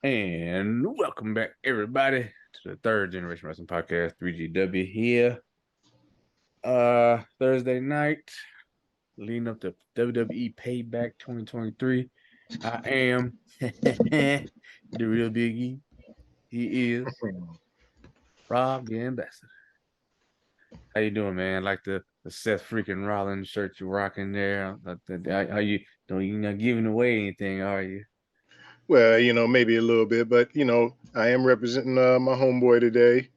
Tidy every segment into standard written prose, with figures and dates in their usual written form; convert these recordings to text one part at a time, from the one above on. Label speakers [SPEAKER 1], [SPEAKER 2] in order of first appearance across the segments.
[SPEAKER 1] And welcome back, everybody, to the Third Generation Wrestling Podcast, 3GW here. Thursday night, leading up to WWE Payback 2023. I am the real Biggie. He is Rob the Ambassador. How you doing, man? Like the Seth freaking Rollins shirt you're rocking there. How you don't you not giving away anything, are you?
[SPEAKER 2] Well, maybe a little bit, but I am representing my homeboy today.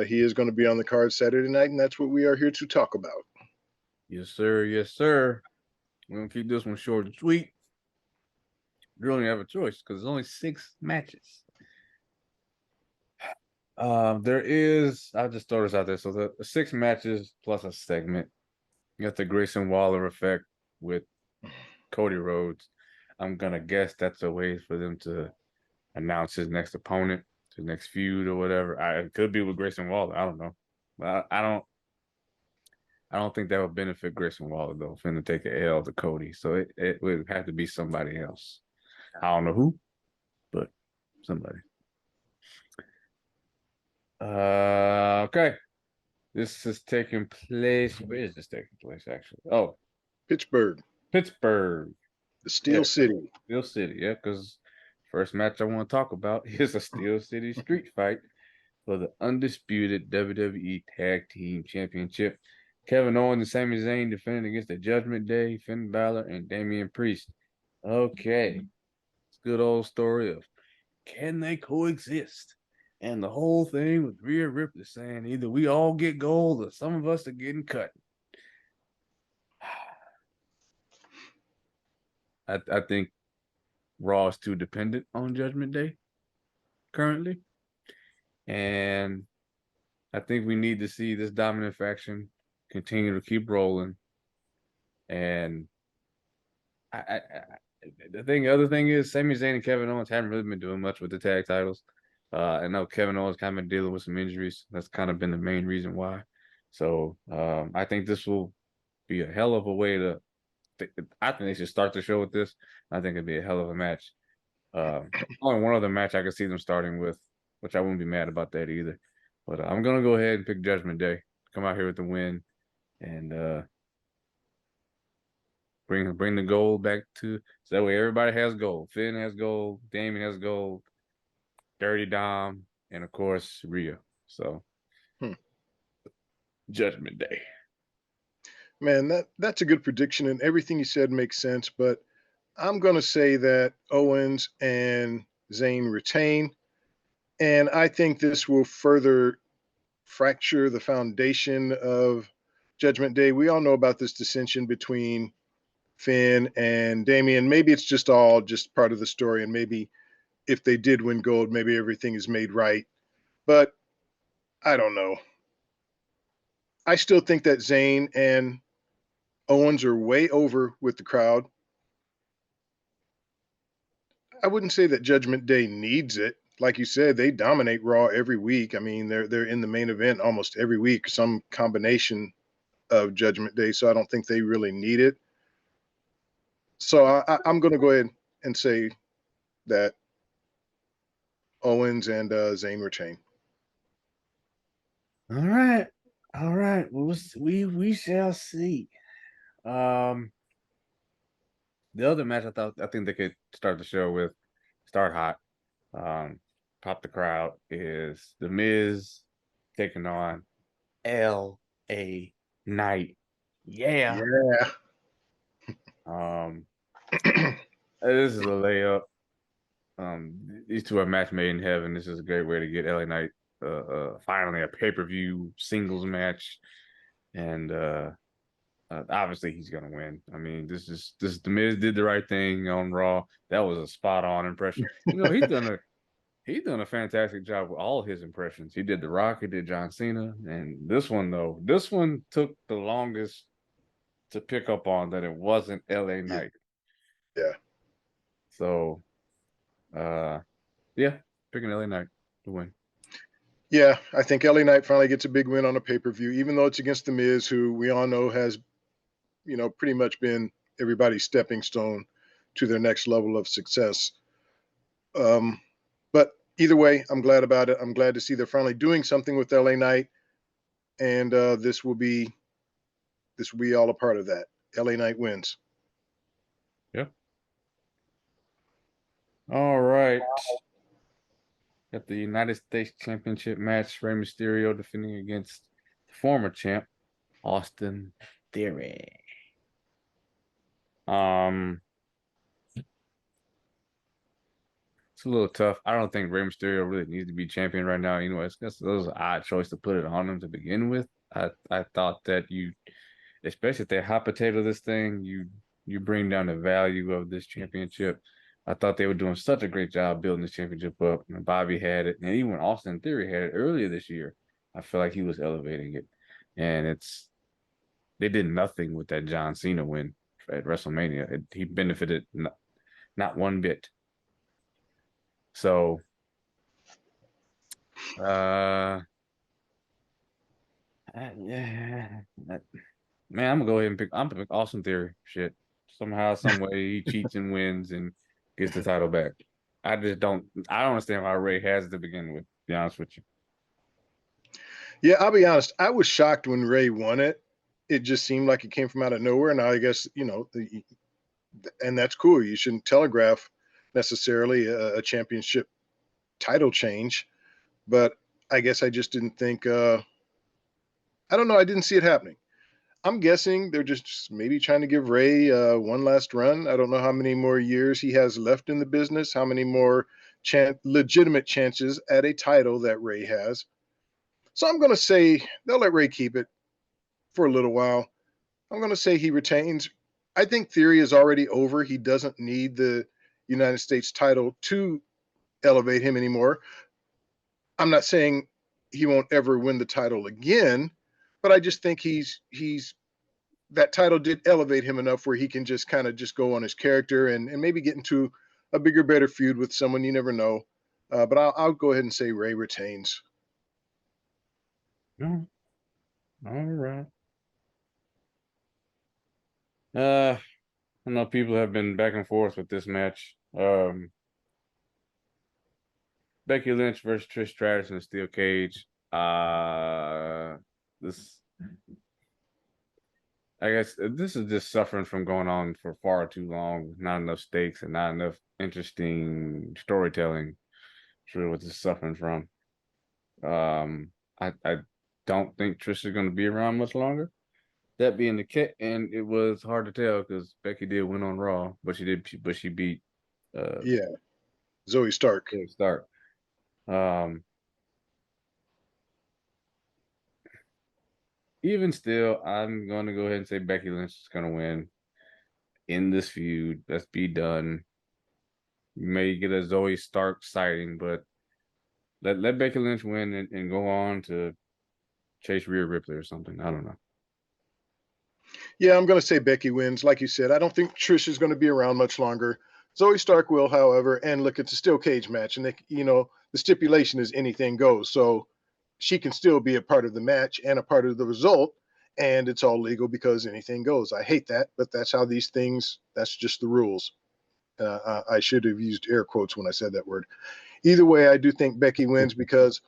[SPEAKER 2] He is going to be on the card Saturday night, and that's what we are here to talk about.
[SPEAKER 1] Yes, sir. Yes, sir. We're gonna keep this one short and sweet. You don't have a choice because there's only 6 matches. I'll just throw this out there. So the 6 matches plus a segment. You got the Grayson Waller effect with Cody Rhodes. I'm gonna guess that's a way for them to announce his next opponent, his next feud or whatever. It could be with Grayson Waller. I don't know. But I don't think that would benefit Grayson Waller though, for him to take a L to Cody. So it would have to be somebody else. I don't know who, but somebody. Okay. This is taking place. Where is this taking place, actually? Oh,
[SPEAKER 2] Pittsburgh,
[SPEAKER 1] Pittsburgh.
[SPEAKER 2] the
[SPEAKER 1] Yeah,
[SPEAKER 2] Steel City.
[SPEAKER 1] Steel City. Yeah, because first match I want to talk about is a Steel City street fight for the undisputed WWE Tag Team Championship. Kevin Owens and Sami Zayn defending against the Judgment Day, Finn Balor, and Damian Priest. Okay. It's a good old story of can they coexist? And the whole thing with Rhea Ripley saying either we all get gold or some of us are getting cut. I think Raw is too dependent on Judgment Day currently. And I think we need to see this dominant faction continue to keep rolling. And other thing is, Sami Zayn and Kevin Owens haven't really been doing much with the tag titles. I know Kevin Owens kind of been dealing with some injuries. That's kind of been the main reason why. So I think this will be a hell of a way to. I think they should start the show with this. I think it'd be a hell of a match. Only one other match I could see them starting with, which I wouldn't be mad about that either. But I'm gonna go ahead and pick Judgment Day. Come out here with the win, and bring the gold back to so that way everybody has gold. Finn has gold, Damien has gold, Dirty Dom, and of course Rhea. So
[SPEAKER 2] Hmm.
[SPEAKER 1] Judgment Day.
[SPEAKER 2] Man, that's a good prediction, and everything you said makes sense. But I'm going to say that Owens and Zayn retain, and I think this will further fracture the foundation of Judgment Day. We all know about this dissension between Finn and Damien. Maybe it's just part of the story, and maybe if they did win gold, maybe everything is made right. But I don't know. I still think that Zayn and Owens are way over with the crowd. I wouldn't say that Judgment Day needs it. Like you said, they dominate Raw every week. I mean, they're in the main event almost every week, some combination of Judgment Day. So I don't think they really need it. So I'm going to go ahead and say that Owens and Zayn retain.
[SPEAKER 1] All right. All right. We shall see. Um the other match I think they could start the show with start hot. Um pop the crowd is the Miz taking on L.A. Knight. Yeah.
[SPEAKER 2] Yeah.
[SPEAKER 1] Um, this is a layup. These two are match made in heaven. This is a great way to get LA Knight finally a pay-per-view singles match. And obviously he's gonna win. I mean, this the Miz did the right thing on Raw. That was a spot on impression. He's done a fantastic job with all his impressions. He did The Rock, he did John Cena, and this one took the longest to pick up on that it wasn't LA
[SPEAKER 2] Yeah.
[SPEAKER 1] Knight.
[SPEAKER 2] Yeah.
[SPEAKER 1] So uh yeah, picking LA Knight to win.
[SPEAKER 2] Yeah. I think LA Knight finally gets a big win on a pay per view, even though it's against The Miz, who we all know has, pretty much been everybody's stepping stone to their next level of success. But either way, I'm glad about it. I'm glad to see they're finally doing something with LA Knight, and this will be all a part of that. LA Knight wins.
[SPEAKER 1] Yeah. All right. Got the United States Championship match. Rey Mysterio defending against the former champ, Austin Theory. Um, it's a little tough. I don't think Rey Mysterio really needs to be champion right now. Anyways, that was an odd choice to put it on him to begin with. I thought that you, especially if they hot potato this thing, you bring down the value of this championship. I thought they were doing such a great job building this championship up. And Bobby had it, and even Austin Theory had it earlier this year. I feel like he was elevating it, and they did nothing with that John Cena win at WrestleMania. He benefited not one bit. So, uh, yeah, man, I'm gonna go ahead and pick. I'm gonna pick Austin Theory. Shit, somehow, some way, he cheats and wins and gets the title back. I just don't. I don't understand why Ray has it to begin with. To be honest with you.
[SPEAKER 2] Yeah, I'll be honest. I was shocked when Ray won it. It just seemed like it came from out of nowhere. Now I guess and that's cool. You shouldn't telegraph necessarily a championship title change, but I guess I just didn't think. I don't know. I didn't see it happening. I'm guessing they're just maybe trying to give Ray one last run. I don't know how many more years he has left in the business, how many more legitimate chances at a title that Ray has. So I'm going to say they'll let Ray keep it for a little while. I'm going to say he retains. I think Theory is already over. He doesn't need the United States title to elevate him anymore. I'm not saying he won't ever win the title again, but I just think he's that title did elevate him enough where he can just kind of just go on his character and maybe get into a bigger, better feud with someone. You never know. But I'll go ahead and say Ray retains.
[SPEAKER 1] No, all right. I know people have been back and forth with this match. Becky Lynch versus Trish Stratus in a steel cage. This I guess this is just suffering from going on for far too long, not enough stakes and not enough interesting storytelling. It's really what this is suffering from. I don't think Trish is going to be around much longer. That being the case, and it was hard to tell because Becky did win on Raw, but she beat uh
[SPEAKER 2] Yeah, Zoe Stark.
[SPEAKER 1] Stark. Um, Even still, I'm going to go ahead and say Becky Lynch is going to win in this feud. Let's be done. You may get a Zoe Stark sighting, but let Becky Lynch win and go on to chase Rhea Ripley or something. I don't know.
[SPEAKER 2] Yeah, I'm going to say Becky wins. Like you said, I don't think Trish is going to be around much longer. Zoe Stark will, however, and look, it's a steel cage match, and the stipulation is anything goes. So she can still be a part of the match and a part of the result, and it's all legal because anything goes. I hate that, but that's how these things. That's just the rules. I should have used air quotes when I said that word. Either way, I do think Becky wins because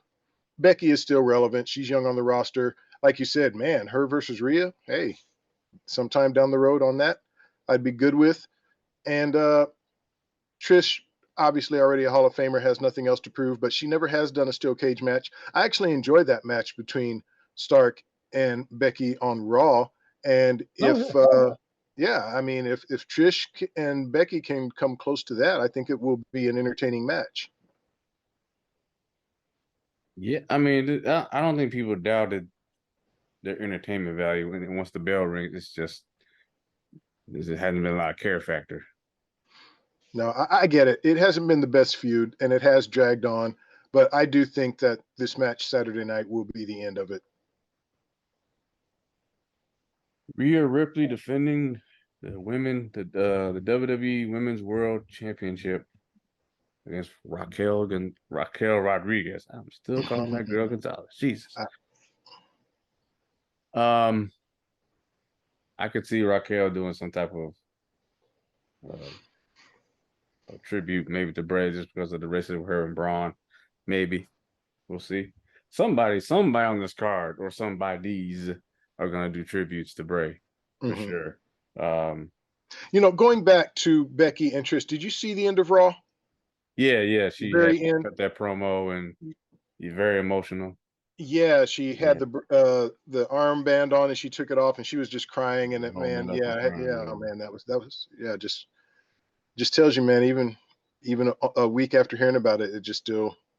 [SPEAKER 2] Becky is still relevant. She's young on the roster. Like you said, man, her versus Rhea. Hey, sometime down the road on that, I'd be good with. And Trish, obviously already a Hall of Famer, has nothing else to prove, but she never has done a steel cage match. I actually enjoyed that match between Stark and Becky on Raw. And
[SPEAKER 1] Oh
[SPEAKER 2] if,
[SPEAKER 1] yeah.
[SPEAKER 2] yeah, I mean, if Trish and Becky can come close to that, I think it will be an entertaining match.
[SPEAKER 1] Yeah, I mean, I don't think people doubted their entertainment value. And once the bell rings, it's just it hasn't been a lot of care factor.
[SPEAKER 2] No, I get it. It hasn't been the best feud, and it has dragged on. But I do think that this match Saturday night will be the end of it.
[SPEAKER 1] Rhea Ripley defending the WWE Women's World Championship against Raquel Rodriguez. I'm still calling that girl Gonzalez. Jesus.
[SPEAKER 2] I,
[SPEAKER 1] Um, I could see Raquel doing some type of uh, a tribute maybe to Bray just because of the race of her and Braun. Maybe we'll see. Somebody on this card or somebody's are gonna do tributes to Bray for
[SPEAKER 2] Hmm.
[SPEAKER 1] sure. Um,
[SPEAKER 2] Going back to Becky and Trish, did you see the end of Raw?
[SPEAKER 1] yeah, yeah,
[SPEAKER 2] The
[SPEAKER 1] she had
[SPEAKER 2] very end.
[SPEAKER 1] cut that promo and you're very emotional.
[SPEAKER 2] Yeah, she had
[SPEAKER 1] Yeah,
[SPEAKER 2] the armband on and she took it off and she was just crying and
[SPEAKER 1] holding
[SPEAKER 2] man,
[SPEAKER 1] it up and crying.
[SPEAKER 2] yeah,
[SPEAKER 1] Yeah.
[SPEAKER 2] man, that was yeah, just tells you, man, even a week after hearing about it, it just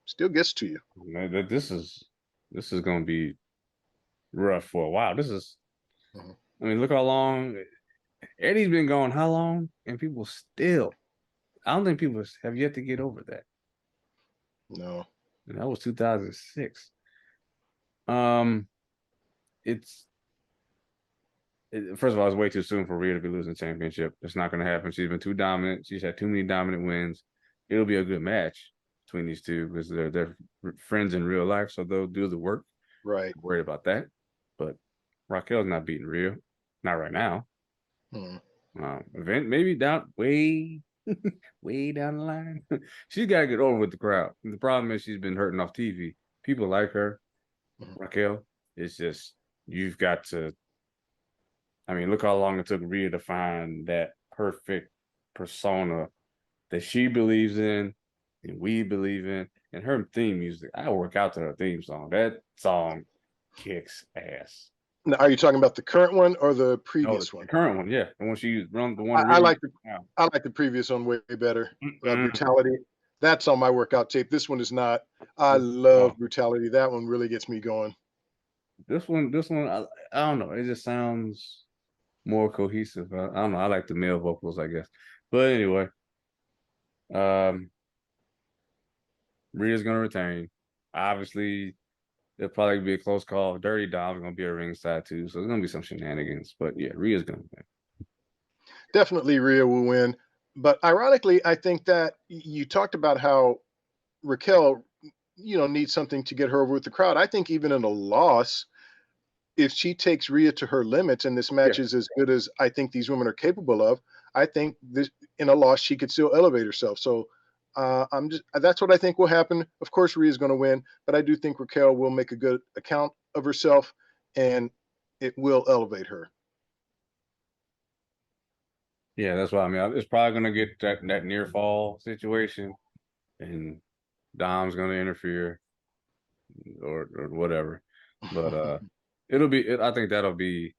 [SPEAKER 2] still gets to you.
[SPEAKER 1] Man, this is gonna be rough for a while.
[SPEAKER 2] Mhm.
[SPEAKER 1] I mean, look how long Eddie's been gone. How long? And people still, I don't think people have yet to get over that.
[SPEAKER 2] No.
[SPEAKER 1] And that was 2006. Um, it's first of all, it's way too soon for Rhea to be losing the championship. It's not going to happen. She's been too dominant. She's had too many dominant wins. It'll be a good match between these two because they're friends in real life, so they'll do the work.
[SPEAKER 2] Right.
[SPEAKER 1] I'm worried about that, but Raquel's not beating Rhea, not right now.
[SPEAKER 2] Mhm.
[SPEAKER 1] Event maybe down way, way down the line. She's got to get over with the crowd. The problem is she's been hurting off TV. People like her,
[SPEAKER 2] Mhm.
[SPEAKER 1] Raquel. It's just you've got to. I mean, look how long it took Rhea to find that perfect persona that she believes in and we believe in. And her theme music, I work out to her theme song. That song kicks ass.
[SPEAKER 2] Now, are you talking about the current one or the
[SPEAKER 1] No,
[SPEAKER 2] previous
[SPEAKER 1] the
[SPEAKER 2] one?
[SPEAKER 1] current one, yeah, the one she run, the one
[SPEAKER 2] I, I
[SPEAKER 1] Rhea.
[SPEAKER 2] like the
[SPEAKER 1] Now.
[SPEAKER 2] I like the previous one way better.
[SPEAKER 1] Mm-mm.
[SPEAKER 2] Brutality. That's on my workout tape. This one is not. I
[SPEAKER 1] This,
[SPEAKER 2] love
[SPEAKER 1] oh,
[SPEAKER 2] brutality. That one really gets me going.
[SPEAKER 1] this one, I don't know. It just sounds more cohesive. I don't know. I like the male vocals, I guess. But anyway, um, Rhea's gonna retain. Obviously, it'll probably be a close call. Dirty Dom's gonna be a ringside too, so there's gonna be some shenanigans. But yeah, Rhea's gonna win.
[SPEAKER 2] Definitely Rhea will win. But ironically, I think that you talked about how Raquel, needs something to get her over with the crowd. I think even in a loss, if she takes Rhea to her limits and this
[SPEAKER 1] Yeah,
[SPEAKER 2] match is as good as I think these women are capable of, I think this in a loss she could still elevate herself. So I'm just that's what I think will happen. Of course, Rhea is going to win, but I do think Raquel will make a good account of herself, and it will elevate her.
[SPEAKER 1] yeah, that's what I mean. It's probably gonna get that near fall situation, and Dom's gonna interfere or whatever. But I think that'll be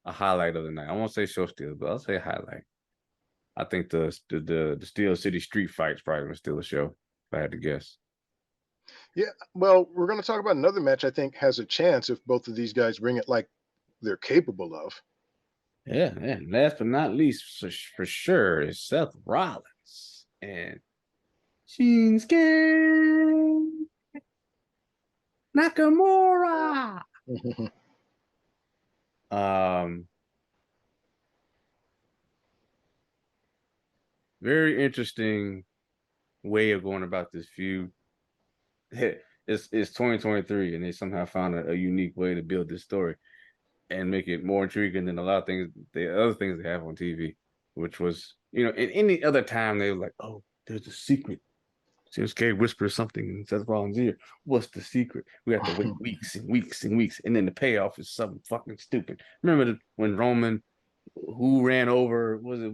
[SPEAKER 1] a highlight of the night. I won't say show steal, but I'll say highlight. I think the Steel City street fight's probably gonna steal the show, if I had to guess.
[SPEAKER 2] Yeah, well, we're going to talk about another match I think has a chance if both of these guys bring it like they're capable of.
[SPEAKER 1] Yeah, yeah. Last but not least, for sure, is Seth Rollins and Shinsuke Nakamura. Um, very interesting way of going about this feud. It's 2023, and they somehow found a unique way to build this story and make it more intriguing than a lot of things, the other things they have on TV, which was, in any other time they were like, oh, there's a secret. Shinsuke whispers something in Seth Rollins' ear. What's the secret? We have to wait weeks and weeks and weeks, and then the payoff is something fucking stupid. Remember when Roman, who ran over, was it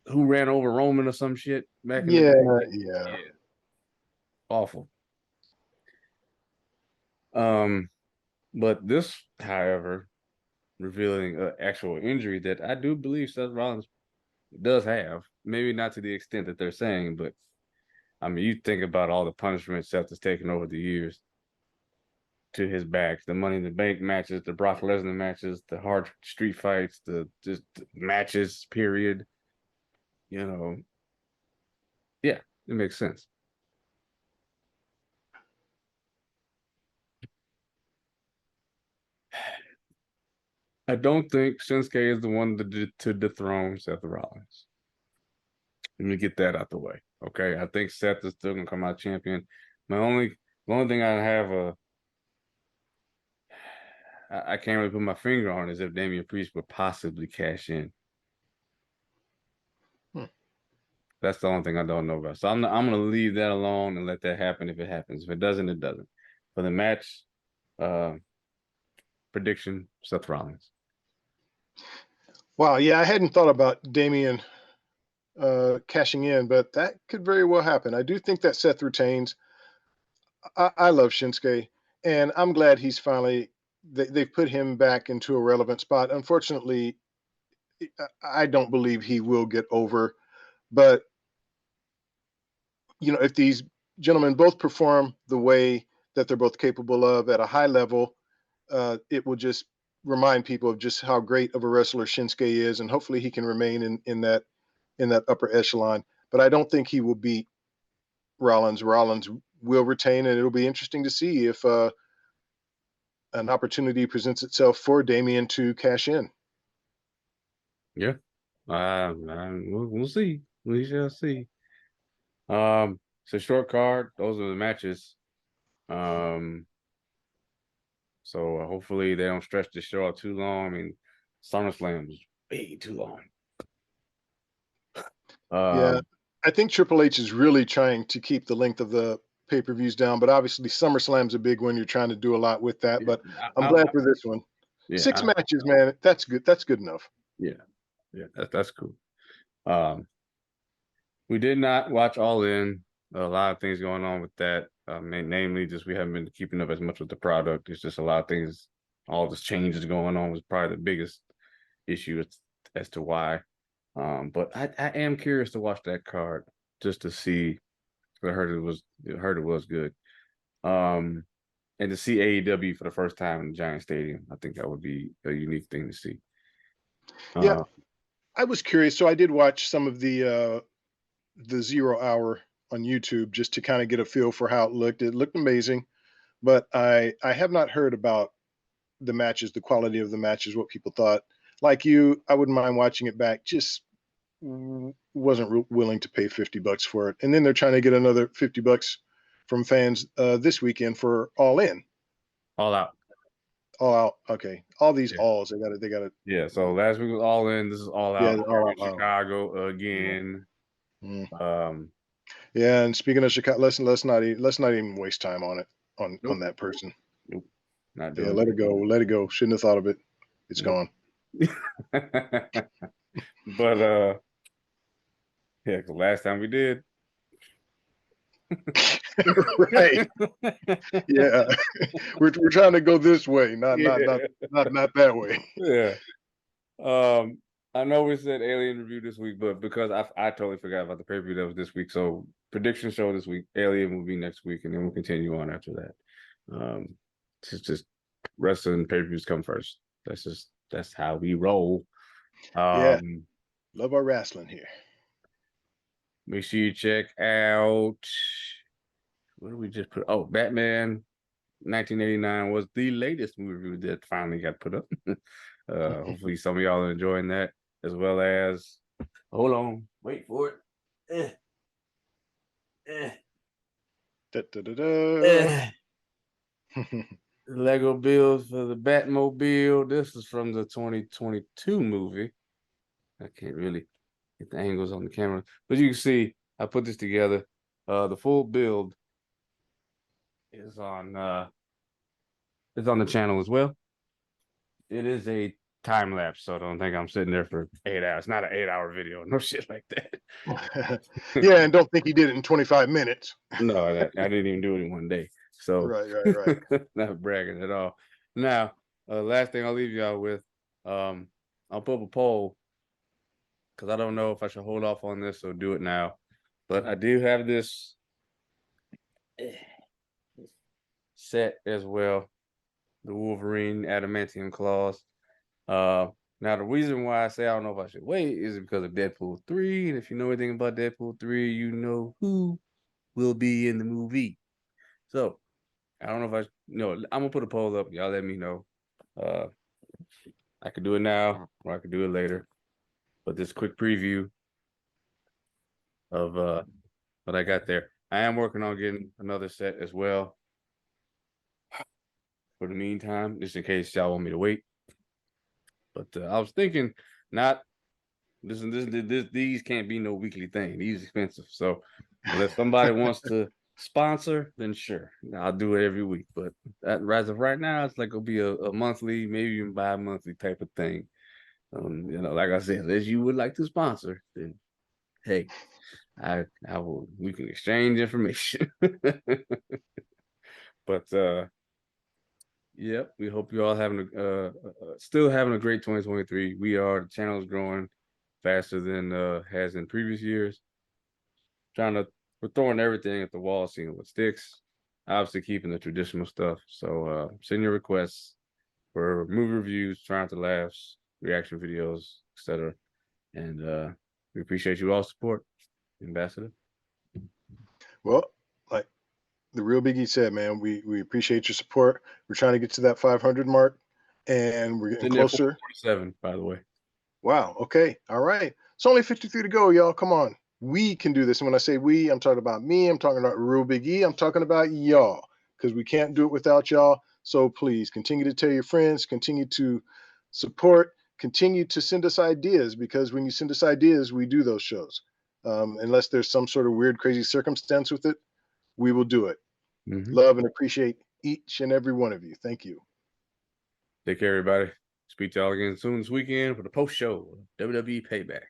[SPEAKER 1] who ran over Roman or some shit back in the
[SPEAKER 2] Yeah,
[SPEAKER 1] day?
[SPEAKER 2] yeah.
[SPEAKER 1] Yeah, awful. Um, but this, however, revealing an actual injury that I do believe Seth Rollins does have. Maybe not to the extent that they're saying, but I mean, you think about all the punishment Seth has taken over the years to his back, the Money in the Bank matches, the Brock Lesnar matches, the hard street fights, the just matches, period. You know, yeah, it makes sense. I don't think Shinsuke is the one to dethrone Seth Rollins. Let me get that out the way. Okay. I think Seth is still gonna come out champion. My only the only thing I have I can't really put my finger on is if Damian Priest would possibly cash in. That's the only thing I don't know about. So I'm gonna leave that alone and let that happen if it happens. If it doesn't, it doesn't. For the match, uh, prediction: Seth Rollins.
[SPEAKER 2] Wow, yeah, I hadn't thought about Damian cashing in, but that could very well happen. I do think that Seth retains. I love Shinsuke, and I'm glad he's finally they've put him back into a relevant spot. Unfortunately, I don't believe he will get over, but if these gentlemen both perform the way that they're both capable of at a high level, it will just remind people of just how great of a wrestler Shinsuke is, and hopefully he can remain in that upper echelon. But I don't think he will beat Rollins. Rollins will retain, and it'll be interesting to see if an opportunity presents itself for Damian to cash in.
[SPEAKER 1] Yeah, we'll see. We shall see. It's a short card. Those are the matches. Um, so hopefully they don't stretch the show out too long. I mean, SummerSlam was way too long.
[SPEAKER 2] Yeah,
[SPEAKER 1] Um,
[SPEAKER 2] I think Triple H is really trying to keep the length of the pay-per-views down, but obviously SummerSlam's a big one. You're trying to do a lot with that,
[SPEAKER 1] yeah,
[SPEAKER 2] but I'm glad for this one.
[SPEAKER 1] yeah,
[SPEAKER 2] 6 matches, man. That's good. That's good enough.
[SPEAKER 1] yeah, yeah. That's cool. Um, we did not watch All In. A lot of things going on with that. Namely, just we haven't been keeping up as much with the product. It's just a lot of things. All this changes going on was probably the biggest issue as to why. But I am curious to watch that card just to see. I heard it was good. Um, and to see AEW for the first time in the Giant Stadium, I think that would be a unique thing to see.
[SPEAKER 2] Yeah,
[SPEAKER 1] Uh,
[SPEAKER 2] I was curious, so I did watch some of the 0 hour on YouTube just to kind of get a feel for how it looked. It looked amazing, but I have not heard about the matches, the quality of the matches, what people thought. Like you, I wouldn't mind watching it back. Just wasn't willing to pay $50 for it. And then they're trying to get another $50 from fans this weekend for All In,
[SPEAKER 1] all out.
[SPEAKER 2] All Out. Okay, all these
[SPEAKER 1] Yeah.
[SPEAKER 2] alls. They got to.
[SPEAKER 1] Yeah. So last week was all in. This is all
[SPEAKER 2] Yeah,
[SPEAKER 1] out
[SPEAKER 2] All
[SPEAKER 1] here
[SPEAKER 2] Out.
[SPEAKER 1] in
[SPEAKER 2] All Out.
[SPEAKER 1] Chicago
[SPEAKER 2] Yeah.
[SPEAKER 1] again.
[SPEAKER 2] Mm.
[SPEAKER 1] Um,
[SPEAKER 2] Yeah, and speaking of Chicago, let's not even waste time on it on
[SPEAKER 1] nope,
[SPEAKER 2] that person.
[SPEAKER 1] nope, not
[SPEAKER 2] Yeah,
[SPEAKER 1] doing
[SPEAKER 2] let it go. Let it go. Shouldn't have thought of it. It's
[SPEAKER 1] it.
[SPEAKER 2] gone.
[SPEAKER 1] Nope. But yeah, 'cause last time we did.
[SPEAKER 2] Right. Yeah. We're trying to go this way, not not not
[SPEAKER 1] Yeah.
[SPEAKER 2] not not that way.
[SPEAKER 1] Yeah. Um, I know we said Alien review this week, but because I totally forgot about the pay per view that was this week. So prediction show this week, Alien will be next week, and then we'll continue on after that. It's just wrestling pay per views come first. That's how we roll.
[SPEAKER 2] Yeah,
[SPEAKER 1] Um,
[SPEAKER 2] love our wrestling here.
[SPEAKER 1] make sure you check out what did we just put? Oh, Batman 1989 was the latest movie review that finally got put up. Hopefully some of y'all are enjoying that, as well as hold on, wait for it. Eh, eh,
[SPEAKER 2] Da, da, da, da.
[SPEAKER 1] eh. Lego bills for the Batmobile. This is from the 2022 movie. I can't really get the angles on the camera, but you can see I put this together. The full build is on the channel as well. It is a time lapse, so don't think I'm sitting there for 8 hours. It's not an 8 hour video, no shit like that.
[SPEAKER 2] Yeah, and don't think he did it in 25 minutes.
[SPEAKER 1] No, I didn't even do it in one day. So
[SPEAKER 2] Right, right, right.
[SPEAKER 1] not bragging at all. Now, last thing I'll leave y'all with, I'll put up a poll because I don't know if I should hold off on this or do it now. But I do have this set as well, the Wolverine adamantium claws. Uh, Now the reason why I say I don't know if I should wait is because of Deadpool 3. And if you know anything about Deadpool 3, you know who will be in the movie. So I don't know if I'm gonna put a poll up. Y'all let me know. Uh I could do it now or I could do it later. But this quick preview of what I got there. I am working on getting another set as well. For the meantime, just in case y'all want me to wait. But I was thinking not These can't be no weekly thing. These expensive. So unless somebody wants to sponsor, then sure, I'll do it every week. But as of right now, it's like it'll be a monthly, maybe even bi-monthly type of thing. Like I said, as you would like to sponsor, then hey, I will. We can exchange information. But yep, we hope you all having still having a great 2023. The channel is growing faster than has in previous years. We're throwing everything at the wall, seeing what sticks. Obviously, keeping the traditional stuff. So send your requests for movie reviews, trying to laughs, reaction videos, etc. And we appreciate you all support, Ambassador.
[SPEAKER 2] Well, like the real Biggie said, man, we appreciate your support. We're trying to get to that 500 mark, and we're getting
[SPEAKER 1] Sitting there
[SPEAKER 2] closer.
[SPEAKER 1] 447, by the way.
[SPEAKER 2] Wow. Okay. All right. It's only 53 to go, y'all. Come on. We can do this. And when I say we, I'm talking about me. I'm talking about Real Big E. I'm talking about y'all because we can't do it without y'all. So please continue to tell your friends, continue to support, continue to send us ideas because when you send us ideas, we do those shows. Unless there's some sort of weird, crazy circumstance with it, we will do it.
[SPEAKER 1] Mm-hmm.
[SPEAKER 2] Love and appreciate each and every one of you. Thank you.
[SPEAKER 1] Take care, everybody. Speak to y'all again soon this weekend for the post show, WWE Payback.